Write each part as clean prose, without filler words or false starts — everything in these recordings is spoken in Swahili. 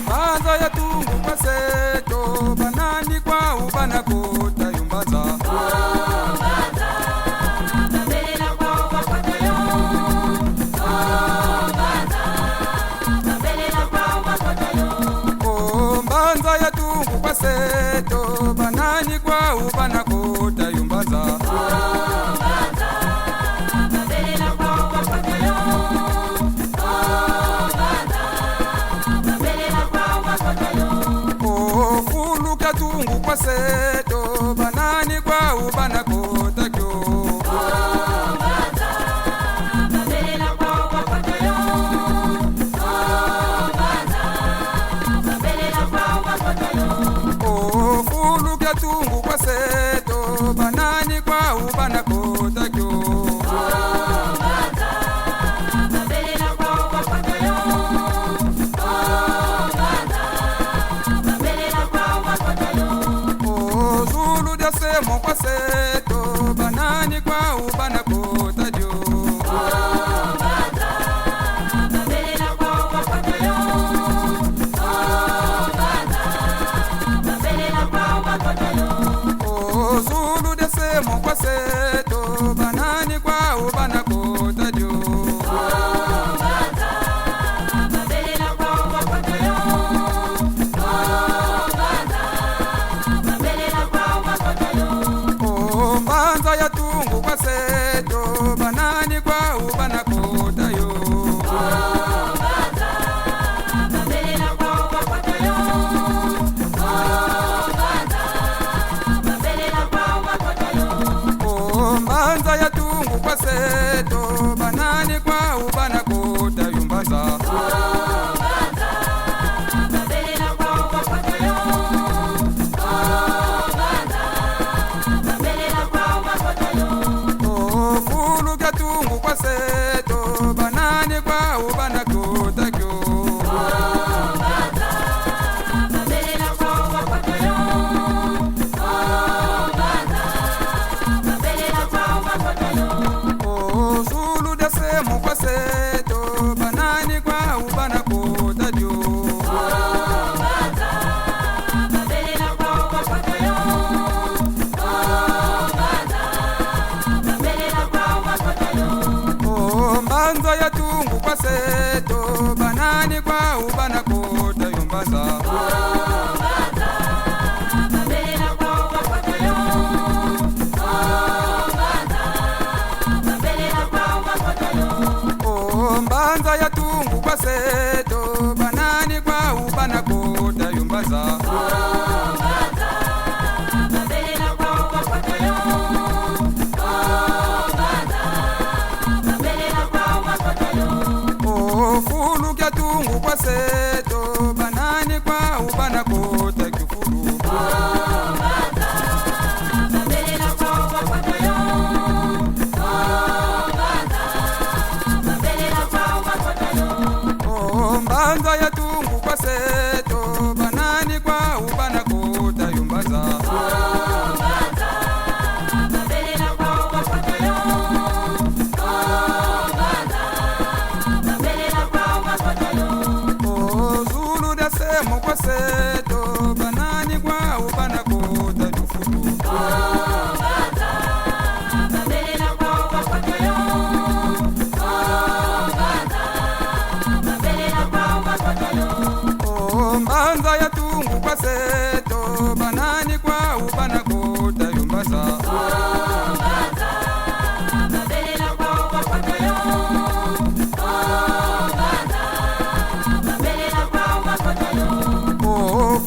Banza ya tungu kwa seto banani kwa ubana kota yumbaza. Banza babela kwa wakota yo. Banza babela kwa wakota yo. Banza ya tungu kwa seto banani kwa ubana kota yumbaza. Banza babela kwa wakota yo. Banza babela kwa wakota yo. Fulu katungu kwa seto banani kwa ubana kota kyo. Banza babela kwa wakota yo. Banza babela kwa wakota yo. Fulu katungu kwa seto banani kwa ubana kota kyo. Banza babela kwa wakota yo. Banza babela kwa wakota yo. Zulu dia semo kwa seto banani kwa ubana kota kyo. Banza babela kwa wakota yo. Banza babela kwa wakota yo. Zulu dia semo kwa seto banani kwa ubana kota kyo. Banza babela kwa wakota yo. Banza babela kwa wakota yo. Banza ya tungu kwa seto banani kwa ubana kota yo. Banza babela kwa wakota yo. Banza babela kwa wakota yo. Banza ya tungu kwa seto banani kwa ubana kota yumbaza. Banza babela kwa wakota yo. Banza babela kwa wakota yo. Fulu katungu kwa seto banani kwa ubana kota kyo. Banza babela kwa wakota yo. Banza babela kwa wakota yo. Zulu dia semo kwa seto banani kwa ubana kota kyo. Banza babela kwa wakota yo. Banza babela kwa wakota yo. Banza ya tungu kwa seto banani kwa ubana kota yumbaza. Banza babela kwa wakota yo. Banza babela kwa wakota yo. Banza ya tungu kwa seto banani kwa ubana kota yumbaza. Banza babela kwa wakota yo. Banza babela kwa wakota yo. Fulu katungu kwa seto banani kwa ubana kota kifulu. Banza babela kwa wakota yo. Banza babela kwa wakota yo. Banza ya tungu kwa seto banani kwa ubana kota yumbaza. Banza babela kwa wakota yo. Banza babela kwa wakota yo. Zulu dia semo kwa seto banani kwa ubana kota kifulu. Banza babela kwa wakota yo. Banza babela kwa wakota yo. Banza ya tungu kwa seto banani kwa ubana kota yumbaza. Banza babela kwa wakota yo. Banza babela kwa wakota yo.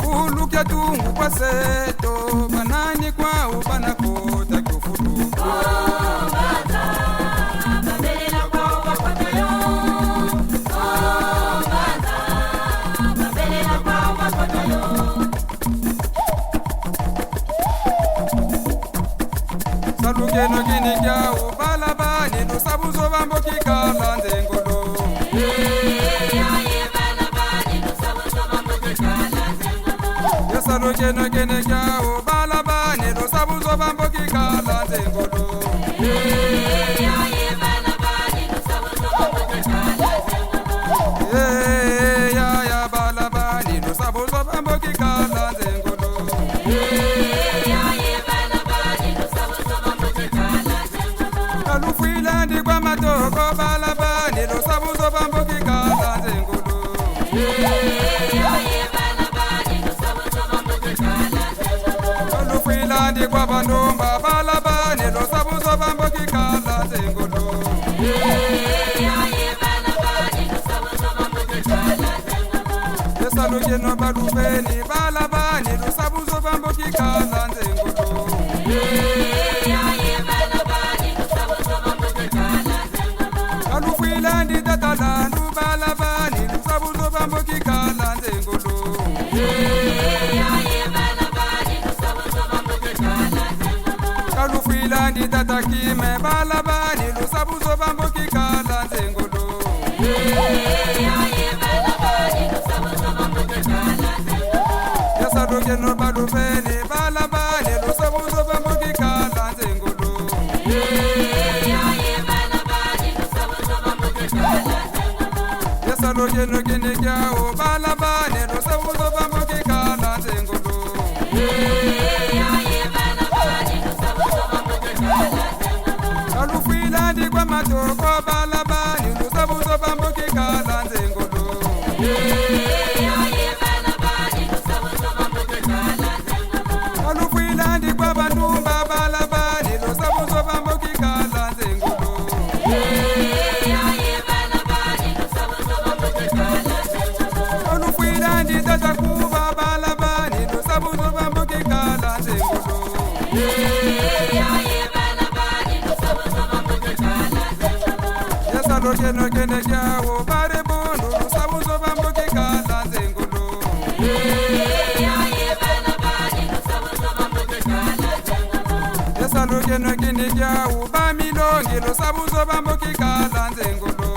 Fulu katungu kwa seto banani kwa ubana kota kifulu. Banza babela kwa wakota yo. Banza babela kwa wakota yo. Salugeno gini kya ubala bani no sabuzo bambo kikala ndengolo. Ya salugeno gini kya ubala bani no sabuzo bambo kikala ndengolo. bamatoko balabani lusabuzo bambukikala nzengulu olufwilandi kwabanumba balabani lusabuzo bambukikala nzengulu esalukeno balufeni balabani lusabuzo bambukikala nzengulu alufwilandi tatalandu balabani lusabuzo bambukikala nzengulu kalufwilandi tatakime balabani lusabuzo bambukikala nzengulu yasalukeno balufeni balabani lusabuzo bambukikala nzengulu yasalukeno kinekyawo balabani lusabuzo bambukikala nzengulu kalufwilandi kwamatoko balabani lusabuzo bambukikala nzengulu kalufwilandi kwabanumba balabani lusabuzo bambukikala nzengulu kalufwilandi tatakuba balabani lusabuzo bambukikala nzengulu yasalukeno kinekyawo barebundu lusabuzo bambukikala nzengulu yasalukeno kinekyawo bamilongi lusabuzo bambukikala nzengulu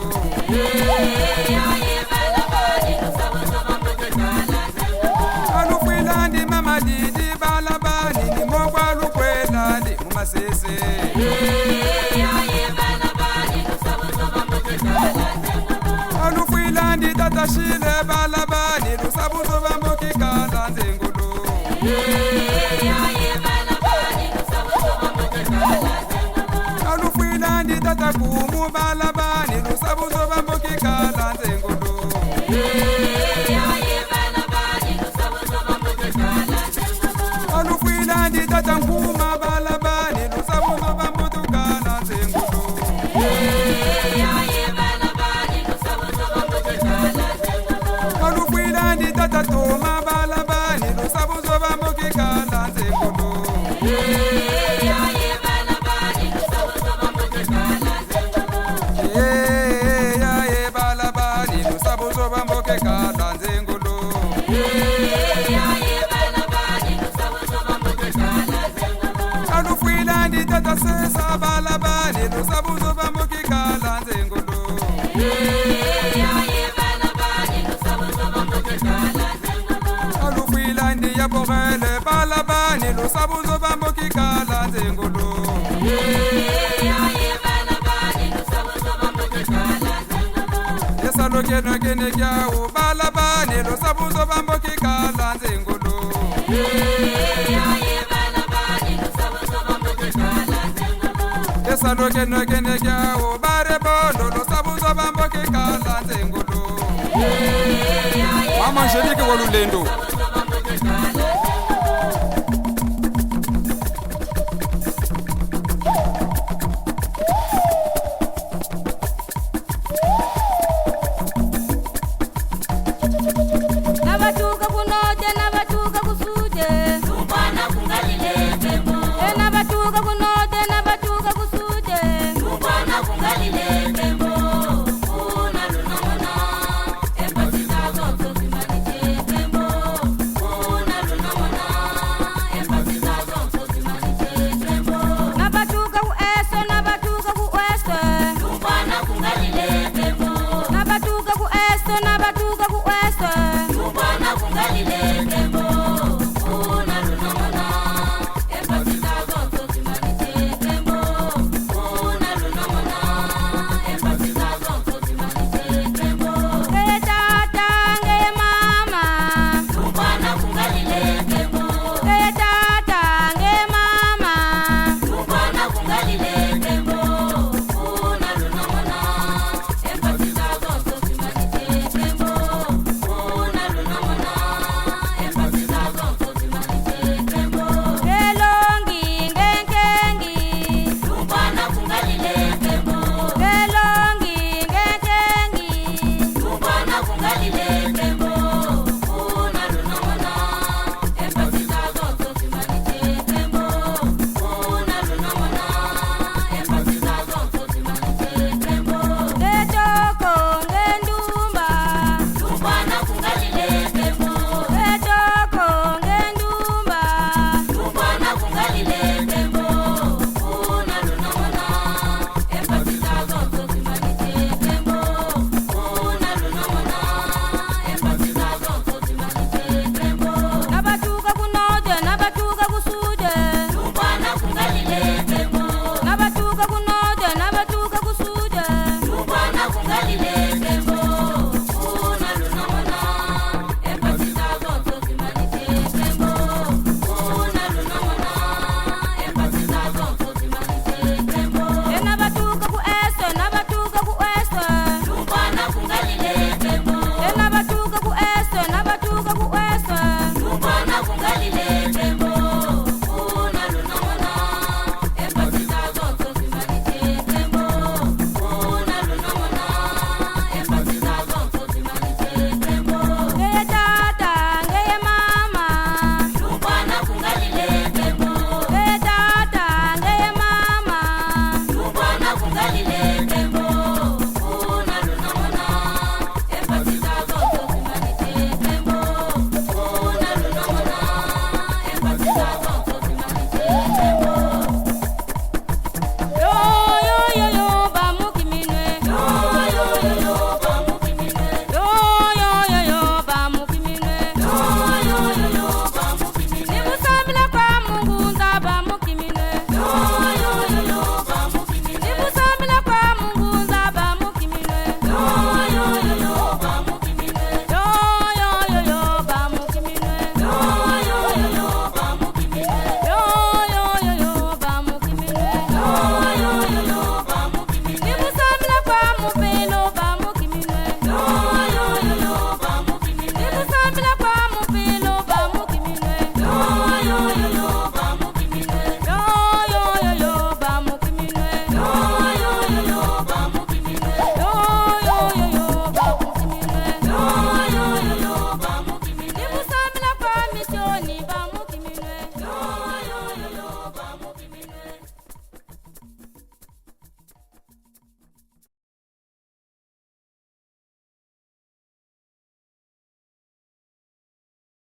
alufwilandi mamadidi balabani nimogwalukwelandi mumasese alufwilandi tatashile balabani lusabuzo bambukikala nzengulu alufwilandi tatakumu balabani lusabuzo bambukikala nzengulu alufwilandi tatankuma balabani lusabuzo bambukikala nzengulu alufwilandi tatatuma balabani lusabuzo bambukikala nzengulu yaye balabani lusabuzo bambukikala nzengulu alufwilandi tatasesa balabani lusabuzo bambukikala nzengulu alufwilandi yaborele balabani lusabuzo bambukikala nzengulu yasalukeno kinekyawo balabani lusabuzo bambukikala nzengulu yasalukeno kinekyawo barebondo lusabuzo bambukikala nzengulu mama njelike walulendo